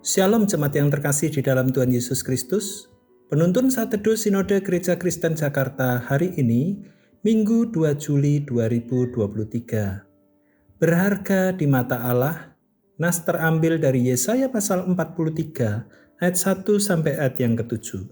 Shalom jemaat yang terkasih di dalam Tuhan Yesus Kristus. Penuntun Saat Teduh Sinode Gereja Kristen Jakarta hari ini, Minggu 2 Juli 2023. Berharga di mata Allah, nas terambil dari Yesaya pasal 43 ayat 1 sampai ayat yang ke-7.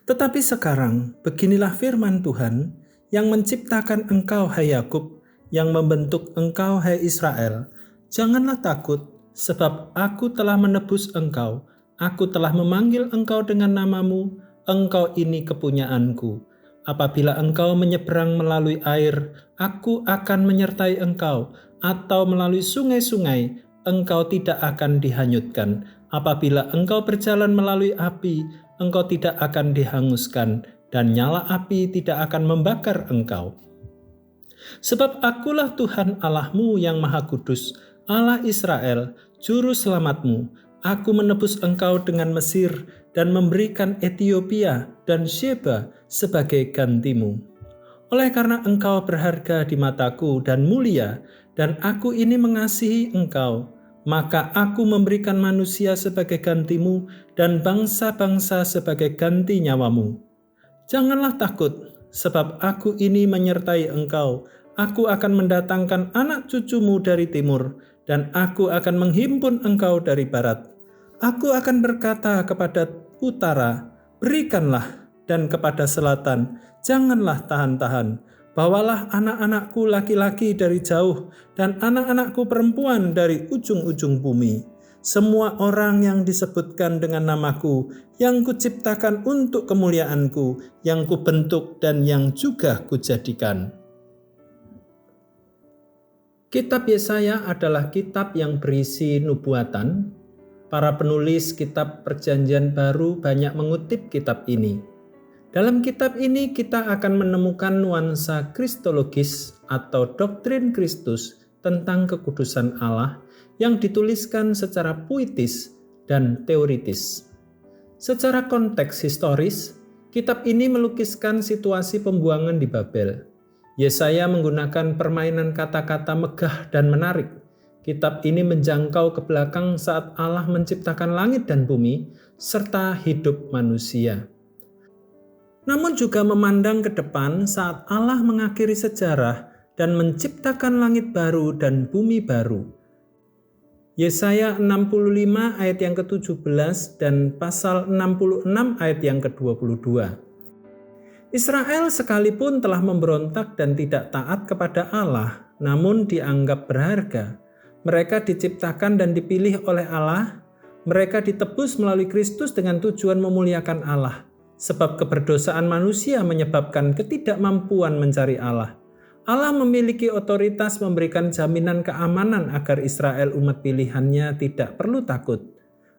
Tetapi sekarang, beginilah firman Tuhan yang menciptakan engkau hai Yakub, yang membentuk engkau hai Israel. Janganlah takut, sebab aku telah menebus engkau, aku telah memanggil engkau dengan namamu, engkau ini kepunyaanku. Apabila engkau menyeberang melalui air, aku akan menyertai engkau, atau melalui sungai-sungai, engkau tidak akan dihanyutkan. Apabila engkau berjalan melalui api, engkau tidak akan dihanguskan, dan nyala api tidak akan membakar engkau. Sebab akulah Tuhan Allahmu yang Maha Kudus, Allah Israel, Juru Selamatmu. Aku menebus engkau dengan Mesir dan memberikan Ethiopia dan Sheba sebagai gantimu. Oleh karena engkau berharga di mataku dan mulia, dan aku ini mengasihi engkau, maka aku memberikan manusia sebagai gantimu dan bangsa-bangsa sebagai ganti nyawamu. Janganlah takut, sebab aku ini menyertai engkau. Aku akan mendatangkan anak cucumu dari timur, dan aku akan menghimpun engkau dari barat. Aku akan berkata kepada utara, berikanlah, dan kepada selatan, janganlah tahan-tahan. Bawalah anak-anakku laki-laki dari jauh, dan anak-anakku perempuan dari ujung-ujung bumi. Semua orang yang disebutkan dengan namaku, yang kuciptakan untuk kemuliaanku, yang kubentuk dan yang juga kujadikan. Kitab Yesaya adalah kitab yang berisi nubuatan. Para penulis kitab Perjanjian Baru banyak mengutip kitab ini. Dalam kitab ini kita akan menemukan nuansa kristologis atau doktrin Kristus tentang kekudusan Allah yang dituliskan secara puitis dan teoritis. Secara konteks historis, kitab ini melukiskan situasi pembuangan di Babel. Yesaya menggunakan permainan kata-kata megah dan menarik. Kitab ini menjangkau ke belakang saat Allah menciptakan langit dan bumi, serta hidup manusia. Namun juga memandang ke depan saat Allah mengakhiri sejarah dan menciptakan langit baru dan bumi baru. Yesaya 65 ayat yang ke-17 dan pasal 66 ayat yang ke-22. Israel sekalipun telah memberontak dan tidak taat kepada Allah, namun dianggap berharga. Mereka diciptakan dan dipilih oleh Allah. Mereka ditebus melalui Kristus dengan tujuan memuliakan Allah. Sebab keberdosaan manusia menyebabkan ketidakmampuan mencari Allah. Allah memiliki otoritas memberikan jaminan keamanan agar Israel umat pilihannya tidak perlu takut.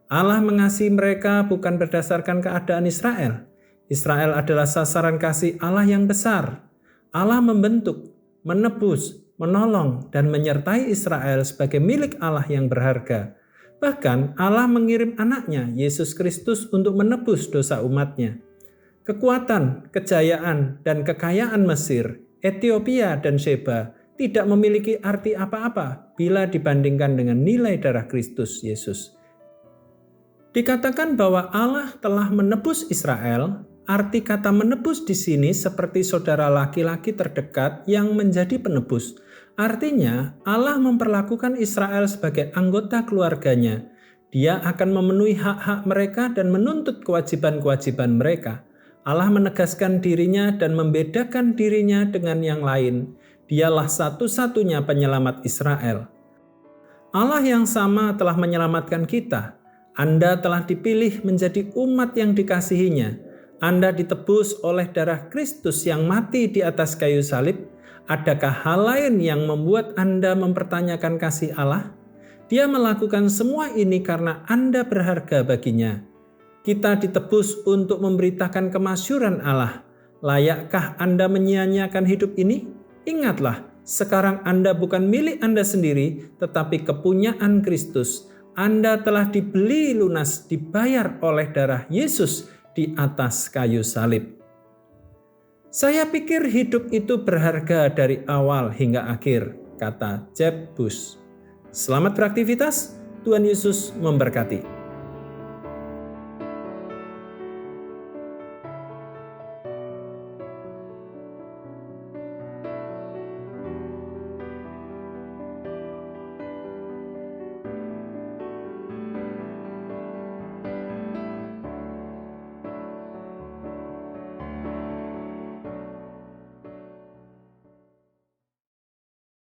Allah mengasihi mereka bukan berdasarkan keadaan Israel. Israel adalah sasaran kasih Allah yang besar. Allah membentuk, menebus, menolong, dan menyertai Israel sebagai milik Allah yang berharga. Bahkan Allah mengirim anaknya, Yesus Kristus, untuk menebus dosa umatnya. Kekuatan, kejayaan, dan kekayaan Mesir, Ethiopia, dan Sheba tidak memiliki arti apa-apa bila dibandingkan dengan nilai darah Kristus Yesus. Dikatakan bahwa Allah telah menebus Israel. Arti kata menebus di sini seperti saudara laki-laki terdekat yang menjadi penebus. Artinya Allah memperlakukan Israel sebagai anggota keluarganya. Dia akan memenuhi hak-hak mereka dan menuntut kewajiban-kewajiban mereka. Allah menegaskan dirinya dan membedakan dirinya dengan yang lain. Dialah satu-satunya penyelamat Israel. Allah yang sama telah menyelamatkan kita. Anda telah dipilih menjadi umat yang dikasihinya. Anda ditebus oleh darah Kristus yang mati di atas kayu salib. Adakah hal lain yang membuat Anda mempertanyakan kasih Allah? Dia melakukan semua ini karena Anda berharga baginya. Kita ditebus untuk memberitakan kemasyuran Allah. Layakkah Anda menyia-nyiakan hidup ini? Ingatlah, sekarang Anda bukan milik Anda sendiri, tetapi kepunyaan Kristus. Anda telah dibeli lunas, dibayar oleh darah Yesus di atas kayu salib. Saya pikir hidup itu berharga dari awal hingga akhir, kata Jeb Bush. Selamat beraktivitas, Tuhan Yesus memberkati.